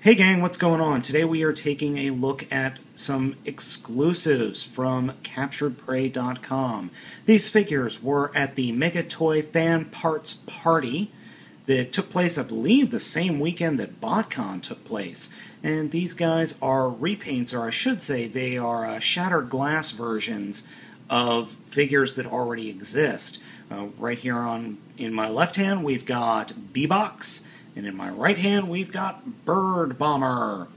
Hey gang, what's going on? Today we are taking a look at some exclusives from CapturedPrey.com. These figures were at the Mega Toy Fan Parts Party that took place, I believe, the same weekend that BotCon took place. And these guys are repaints, or I should say they are shattered glass versions of figures that already exist. Right here in my left hand we've got BBox, and in my right hand we've got Baltmatrix.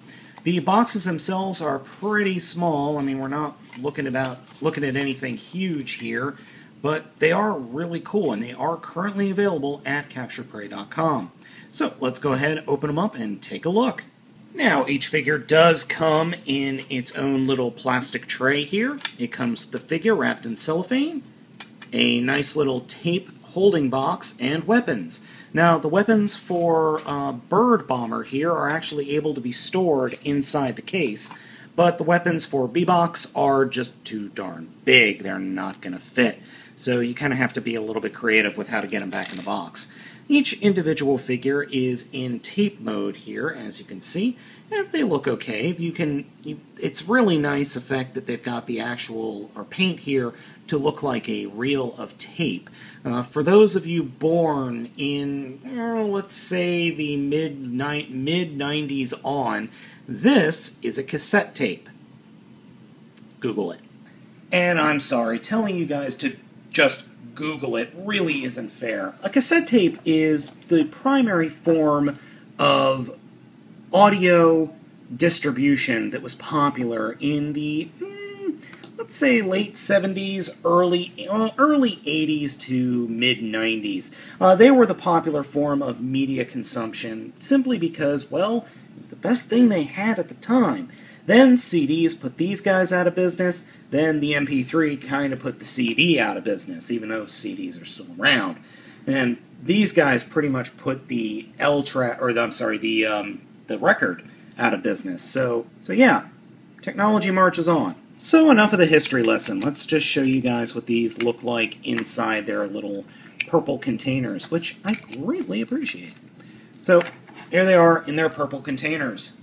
The boxes themselves are pretty small. I mean, we're not looking at anything huge here, but they are really cool, and they are currently available at CapturedPrey.com. So let's go ahead, open them up, and take a look. Now, each figure does come in its own little plastic tray here. It comes with the figure wrapped in cellophane, a nice little tape holding box, and weapons. Now, the weapons for Bird Bomber here are actually able to be stored inside the case, but the weapons for BBox are just too darn big. They're not going to fit. So you kind of have to be a little bit creative with how to get them back in the box. Each individual figure is in tape mode here, as you can see, and they look okay. It's really nice effect that they've got the actual paint here to look like a reel of tape. For those of you born in, let's say, the mid-90s on, this is a cassette tape. Google it. And I'm sorry, telling you guys to just Google it really isn't fair. A cassette tape is the primary form of audio distribution that was popular in the, let's say, late 70s, early 80s to mid-90s. They were the popular form of media consumption simply because, well, it was the best thing they had at the time. Then CDs put these guys out of business. Then the MP3 kind of put the CD out of business, even though CDs are still around. And these guys pretty much put the the record out of business. So yeah, technology marches on. So enough of the history lesson. Let's just show you guys what these look like inside their little purple containers, which I greatly appreciate. So here they are in their purple containers.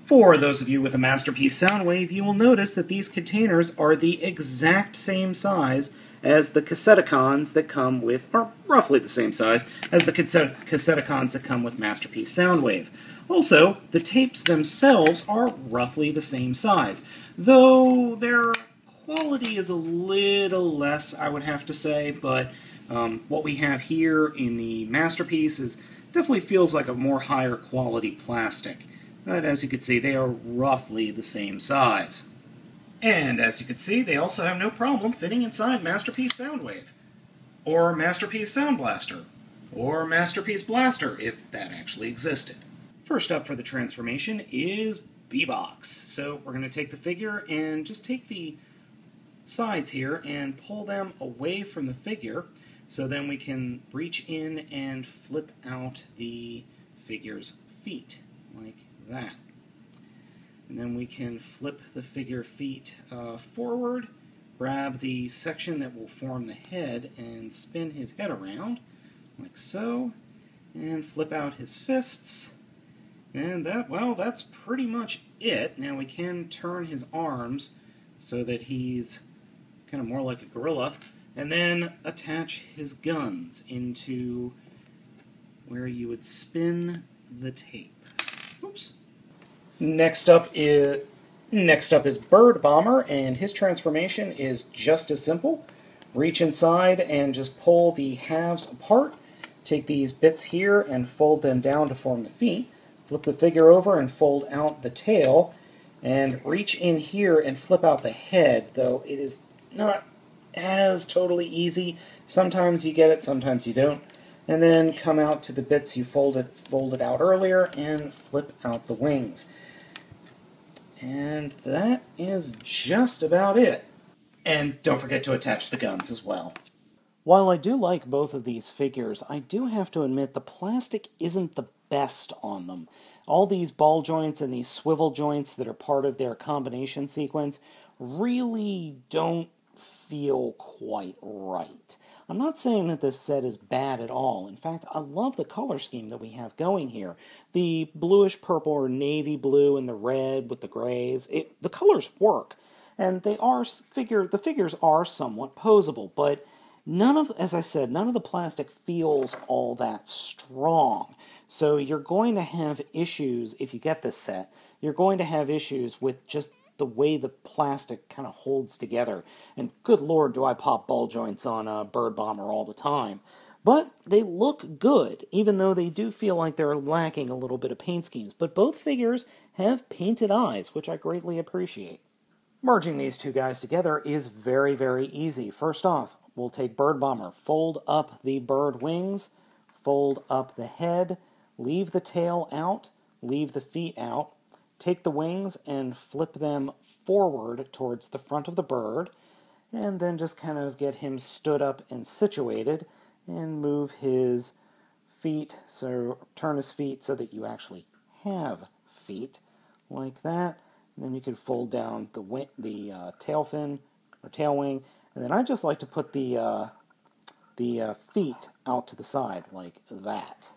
For those of you with a Masterpiece Soundwave, you will notice that these containers are the exact same size as the Cassetticons that come with, or roughly the same size as the Cassetticons that come with Masterpiece Soundwave. Also, the tapes themselves are roughly the same size, though their quality is a little less, I would have to say, but what we have here in the Masterpiece definitely feels like a more higher quality plastic. But as you can see, they are roughly the same size. And as you can see, they also have no problem fitting inside Masterpiece Soundwave, or Masterpiece Sound Blaster, or Masterpiece Blaster, if that actually existed. First up for the transformation is BBox. So we're going to take the figure and just take the sides here and pull them away from the figure, so then we can reach in and flip out the figure's feet, like that. And then we can flip the figure feet forward, grab the section that will form the head, and spin his head around, like so, and flip out his fists. And that's pretty much it. Now we can turn his arms so that he's kind of more like a gorilla, and then attach his guns into where you would spin the tape. Oops. Next up is Bird Bomber, and his transformation is just as simple. Reach inside and just pull the halves apart. Take these bits here and fold them down to form the feet. Flip the figure over and fold out the tail, and reach in here and flip out the head, though it is not as totally easy. Sometimes you get it, sometimes you don't. And then come out to the bits you folded out earlier and flip out the wings. And that is just about it. And don't forget to attach the guns as well. While I do like both of these figures, I do have to admit the plastic isn't the best on them. All these ball joints and these swivel joints that are part of their combination sequence really don't feel quite right. I'm not saying that this set is bad at all. In fact, I love the color scheme that we have going here. The bluish purple or navy blue and the red with the grays. The colors work, and the figures are somewhat posable, but as I said, none of the plastic feels all that strong. So you're going to have issues if you get this set. You're going to have issues with just the way the plastic kind of holds together. And good lord, do I pop ball joints on Bird Bomber all the time. But they look good, even though they do feel like they're lacking a little bit of paint schemes. But both figures have painted eyes, which I greatly appreciate. Merging these two guys together is very, very easy. First off, we'll take Bird Bomber, fold up the bird wings, fold up the head, leave the tail out, leave the feet out, take the wings and flip them forward towards the front of the bird, and then just kind of get him stood up and situated, and move his feet, so turn his feet so that you actually have feet, like that. And then you can fold down the tail fin, or tail wing, and then I just like to put the feet out to the side, like that.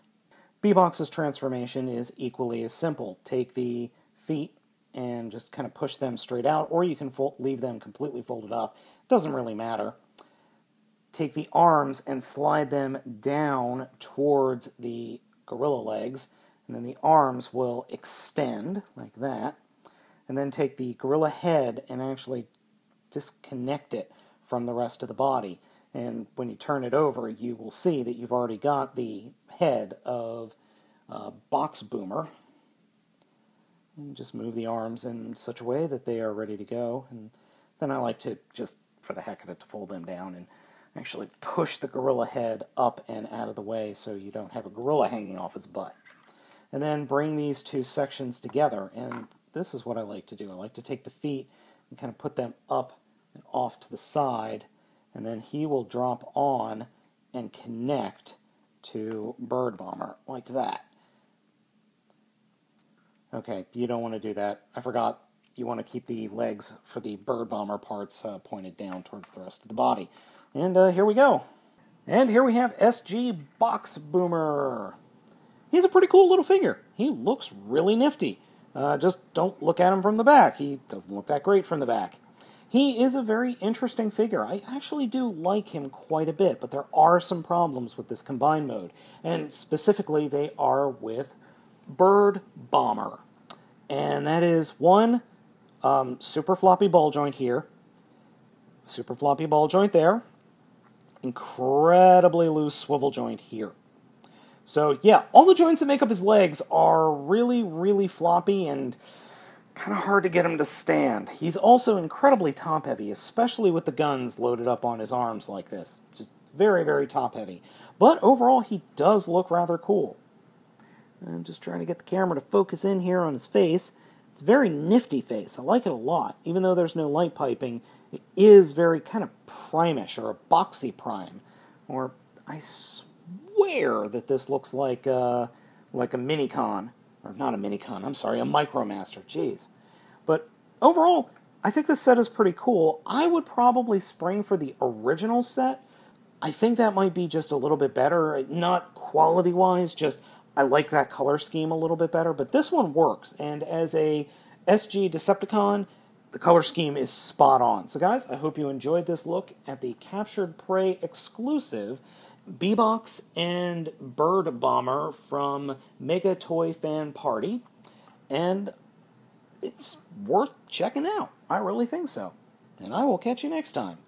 BBox's transformation is equally as simple. Take the feet and just kind of push them straight out, or you can leave them completely folded up. Doesn't really matter. Take the arms and slide them down towards the gorilla legs, and then the arms will extend like that. And then take the gorilla head and actually disconnect it from the rest of the body. And when you turn it over, you will see that you've already got the head of Boxbomber. And just move the arms in such a way that they are ready to go. And then I like to, just for the heck of it, to fold them down and actually push the gorilla head up and out of the way so you don't have a gorilla hanging off his butt. And then bring these two sections together. And this is what I like to do. I like to take the feet and kind of put them up and off to the side, and then he will drop on and connect to Bird Bomber, like that. Okay, you don't want to do that. I forgot. You want to keep the legs for the Bird Bomber parts pointed down towards the rest of the body. And here we go. And here we have SG Boxbomber. He's a pretty cool little figure. He looks really nifty. Just don't look at him from the back. He doesn't look that great from the back. He is a very interesting figure. I actually do like him quite a bit, but there are some problems with this combine mode. And specifically, they are with Bird Bomber. And that is one, super floppy ball joint here, super floppy ball joint there, incredibly loose swivel joint here. So yeah, all the joints that make up his legs are really, really floppy and kind of hard to get him to stand. He's also incredibly top-heavy, especially with the guns loaded up on his arms like this. Just very, very top-heavy. But overall, he does look rather cool. I'm just trying to get the camera to focus in here on his face. It's a very nifty face. I like it a lot. Even though there's no light piping, it is very kind of prime-ish, or a boxy prime. Or I swear that this looks like a Minicon. Or not a Minicon, I'm sorry, a Micromaster, jeez. But overall, I think this set is pretty cool. I would probably spring for the original set. I think that might be just a little bit better, not quality-wise, just I like that color scheme a little bit better, but this one works, and as a SG Decepticon, the color scheme is spot on. So guys, I hope you enjoyed this look at the Captured Prey exclusive BBox and Bird Bomber from Mega Toy Fan Party, and it's worth checking out. I really think so. And I will catch you next time.